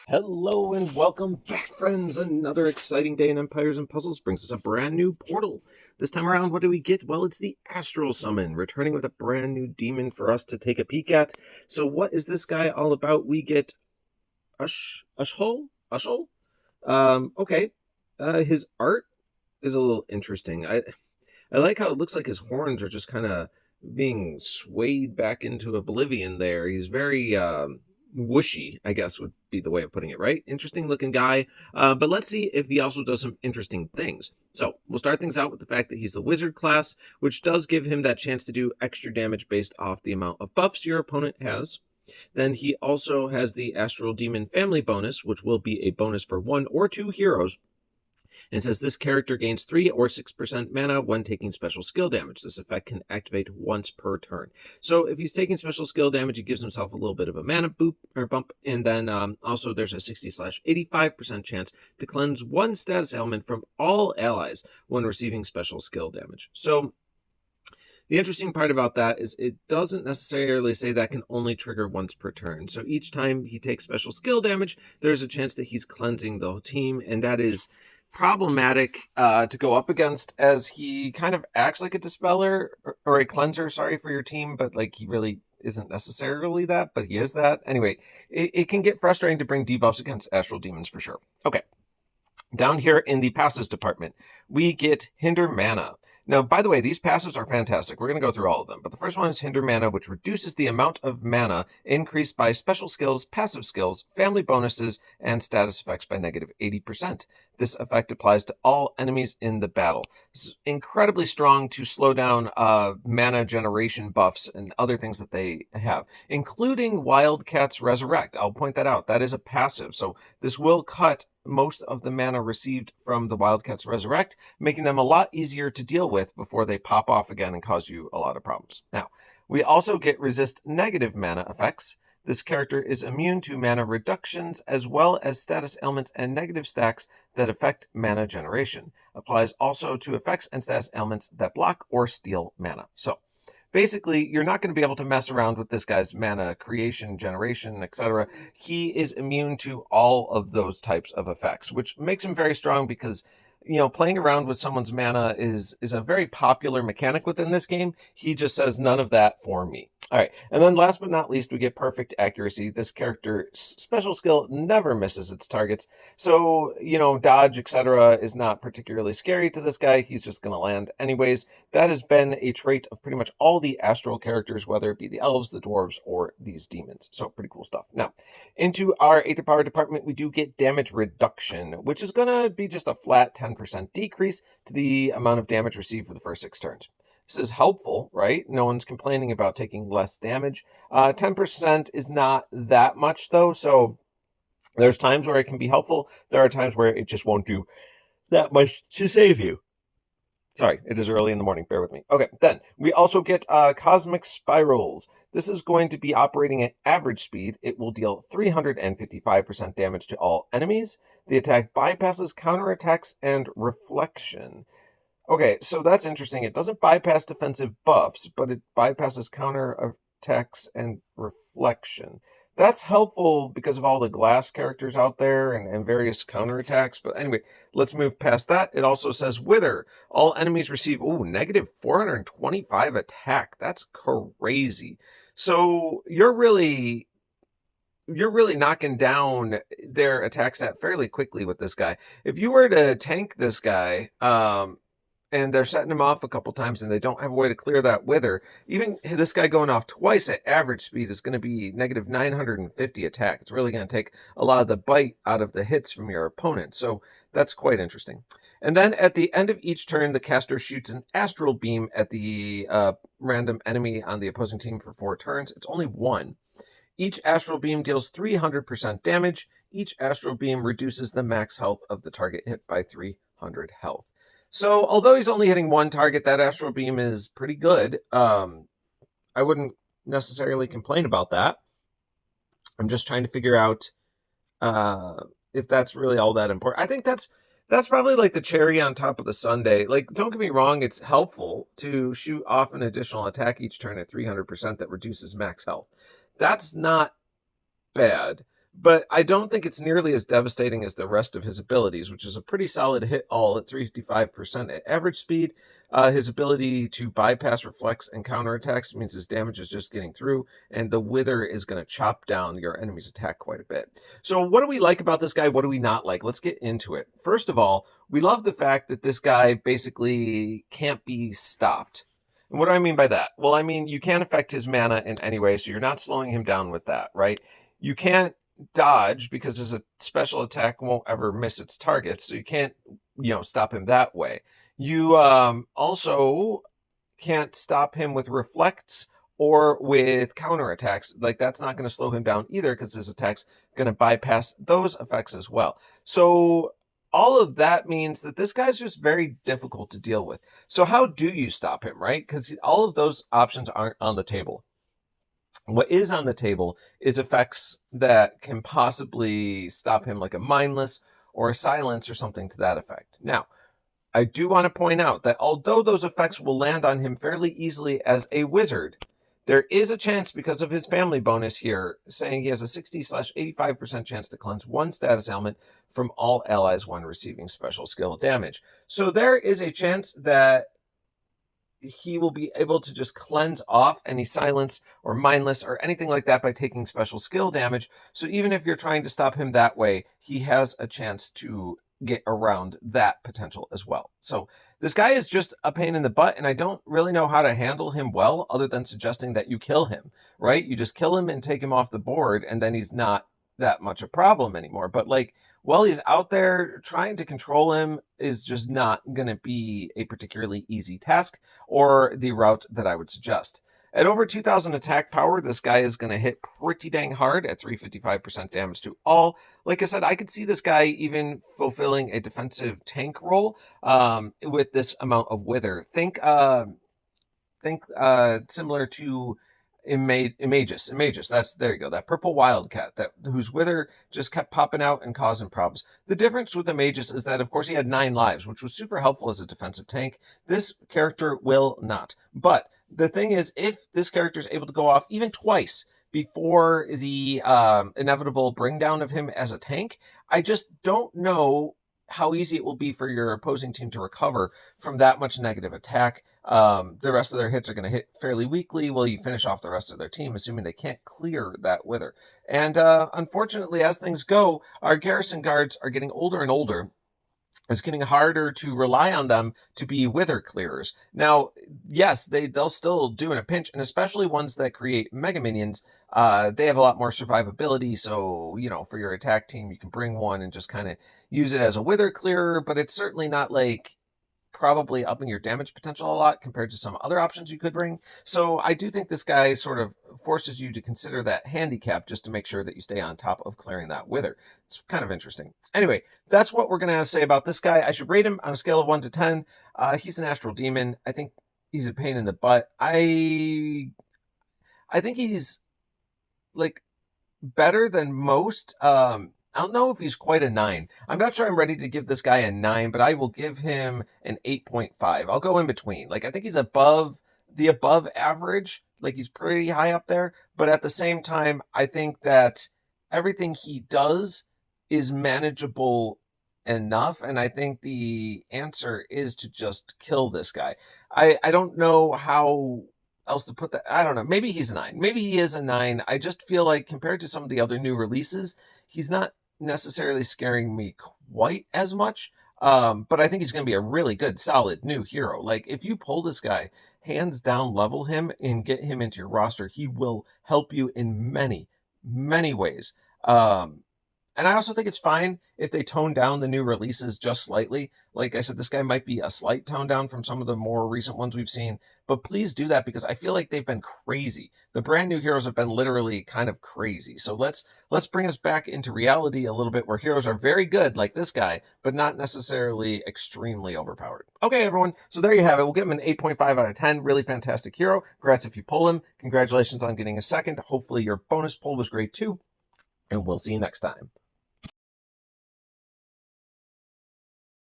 Hello and welcome back, friends. Another exciting day in Empires and Puzzles brings us a brand new portal. This time around, what do we get? Well, it's the Astral Summon, returning with a brand new demon for us to take a peek at. So what is this guy all about? We get Ushal? Okay. His art is a little interesting. I like how it looks like his horns are just kind of being swayed back into oblivion there. He's very whooshy, I guess would be the way of putting it, right? Interesting looking guy. But let's see if he also does some interesting things. So we'll start things out with the fact that he's the wizard class, which does give him that chance to do extra damage based off the amount of buffs your opponent has. Then he also has the Astral Demon family bonus, which will be a bonus for 1 or 2 heroes. And it says this character gains 3 or 6% mana when taking special skill damage. This effect can activate once per turn. So if he's taking special skill damage, he gives himself a little bit of a mana bump. And then also there's a 60/85% chance to cleanse 1 status ailment from all allies when receiving special skill damage. So the interesting part about that is it doesn't necessarily say that can only trigger once per turn. So each time he takes special skill damage, there's a chance that he's cleansing the whole team, and that is problematic to go up against, as he kind of acts like a dispeller or a cleanser, sorry, for your team, but like he really isn't necessarily that, but he is that. Anyway, it can get frustrating to bring debuffs against astral demons for sure. Okay. Down here in the passives department, we get Hinder Mana. Now, by the way, these passives are fantastic. We're going to go through all of them. But the first one is Hinder Mana, which reduces the amount of mana increased by special skills, passive skills, family bonuses, and status effects by negative 80%. This effect applies to all enemies in the battle. This is incredibly strong to slow down mana generation buffs and other things that they have, including Wildcat's Resurrect. I'll point that out. That is a passive. So this will cut most of the mana received from the Wildcats Resurrect, making them a lot easier to deal with before they pop off again and cause you a lot of problems. Now, we also get Resist negative mana effects. This character is immune to mana reductions as well as status ailments and negative stacks that affect mana generation. Applies also to effects and status ailments that block or steal mana. So, basically, you're not going to be able to mess around with this guy's mana creation, generation, etc. He is immune to all of those types of effects, which makes him very strong because, you know, playing around with someone's mana is a very popular mechanic within this game. He just says none of that for me. All right, and then last but not least, we get Perfect Accuracy. This character's special skill never misses its targets, so, you know, dodge, etc. is not particularly scary to this guy. He's just going to land anyways. That has been a trait of pretty much all the astral characters, whether it be the elves, the dwarves, or these demons. So pretty cool stuff. Now, into our Aether Power department, we do get damage reduction, which is going to be just a flat 10% decrease to the amount of damage received for the first 6 turns. This is helpful, right? No one's complaining about taking less damage. 10% is not that much, though, so there's times where it can be helpful. There are times where it just won't do that much to save you. Sorry, it is early in the morning. Bear with me. Okay, then we also get Cosmic Spirals. This is going to be operating at average speed. It will deal 355% damage to all enemies. The attack bypasses counterattacks and reflection. Okay, so that's interesting. It doesn't bypass defensive buffs, but it bypasses counterattacks and reflection. That's helpful because of all the glass characters out there and various counterattacks. But anyway, let's move past that. It also says Wither. All enemies receive, negative 425 attack. That's crazy. So you're really knocking down their attack stat fairly quickly with this guy. If you were to tank this guy, and they're setting him off a couple times and they don't have a way to clear that Wither, even this guy going off twice at average speed is going to be negative 950 attack. It's really going to take a lot of the bite out of the hits from your opponent. So that's quite interesting. And then at the end of each turn, the caster shoots an astral beam at the random enemy on the opposing team for 4 turns. It's only 1. Each astral beam deals 300% damage. Each astral beam reduces the max health of the target hit by 300 health. So, although he's only hitting 1 target, that astral beam is pretty good. I wouldn't necessarily complain about that. I'm just trying to figure out if that's really all that important. I think that's probably like the cherry on top of the sundae. Like, don't get me wrong, it's helpful to shoot off an additional attack each turn at 300% that reduces max health. That's not bad, but I don't think it's nearly as devastating as the rest of his abilities, which is a pretty solid hit all at 355% at average speed. His ability to bypass reflex and counterattacks means his damage is just getting through, and the Wither is going to chop down your enemy's attack quite a bit. So what do we like about this guy? What do we not like? Let's get into it. First of all, we love the fact that this guy basically can't be stopped. And what do I mean by that? Well, I mean, you can't affect his mana in any way, so you're not slowing him down with that, right? You can't dodge because his special attack won't ever miss its targets, so you can't, stop him that way. You also can't stop him with reflects or with counterattacks. Like, that's not going to slow him down either because his attack's going to bypass those effects as well. So all of that means that this guy's just very difficult to deal with. So how do you stop him, right? Because all of those options aren't on the table. What is on the table is effects that can possibly stop him, like a mindless or a silence or something to that effect. Now, I do want to point out that although those effects will land on him fairly easily as a wizard, there is a chance, because of his family bonus here, saying he has a 60/85% chance to cleanse one status ailment from all allies when receiving special skill damage. So there is a chance that he will be able to just cleanse off any silence or mindless or anything like that by taking special skill damage. So even if you're trying to stop him that way, he has a chance to get around that potential as well. So this guy is just a pain in the butt, and I don't really know how to handle him well other than suggesting that you kill him, right? You just kill him and take him off the board, and then he's not that much a problem anymore. But like, while he's out there, trying to control him is just not going to be a particularly easy task or the route that I would suggest. At over 2,000 attack power, this guy is going to hit pretty dang hard at 355% damage to all. Like I said, I could see this guy even fulfilling a defensive tank role with this amount of Wither. Think similar to Imagus. There you go. That purple wildcat whose Wither just kept popping out and causing problems. The difference with Imagus is that, of course, he had 9 lives, which was super helpful as a defensive tank. This character will not. But the thing is, if this character is able to go off even twice before the inevitable bring down of him as a tank, I just don't know how easy it will be for your opposing team to recover from that much negative attack. The rest of their hits are going to hit fairly weakly while you finish off the rest of their team, assuming they can't clear that Wither. And unfortunately, as things go, our garrison guards are getting older and older. It's getting harder to rely on them to be Wither clearers. Now, yes, they'll still do in a pinch, and especially ones that create mega minions, they have a lot more survivability. So, for your attack team, you can bring one and just kind of use it as a Wither clearer, but it's certainly not like probably upping your damage potential a lot compared to some other options you could bring. So I do think this guy sort of forces you to consider that handicap just to make sure that you stay on top of clearing that Wither. It's kind of interesting. Anyway, that's what we're going to say about this guy. I should rate him on a scale of 1 to 10. He's an Astral Demon. I think he's a pain in the butt. I think he's like better than most. I don't know if he's quite a 9. I'm not sure I'm ready to give this guy a 9, but I will give him an 8.5. I'll go in between. Like, I think he's above average. Like, he's pretty high up there. But at the same time, I think that everything he does is manageable enough. And I think the answer is to just kill this guy. I don't know how else to put that. I don't know. Maybe he's a 9. Maybe he is a 9. I just feel like compared to some of the other new releases, he's not necessarily scaring me quite as much, but I think he's going to be a really good, solid new hero. Like, if you pull this guy, hands down, level him and get him into your roster, he will help you in many, many ways. And I also think it's fine if they tone down the new releases just slightly. Like I said, this guy might be a slight tone down from some of the more recent ones we've seen, but please do that because I feel like they've been crazy. The brand new heroes have been literally kind of crazy. So let's bring us back into reality a little bit where heroes are very good like this guy, but not necessarily extremely overpowered. Okay, everyone. So there you have it. We'll give him an 8.5 out of 10. Really fantastic hero. Congrats if you pull him. Congratulations on getting a second. Hopefully your bonus pull was great too. And we'll see you next time.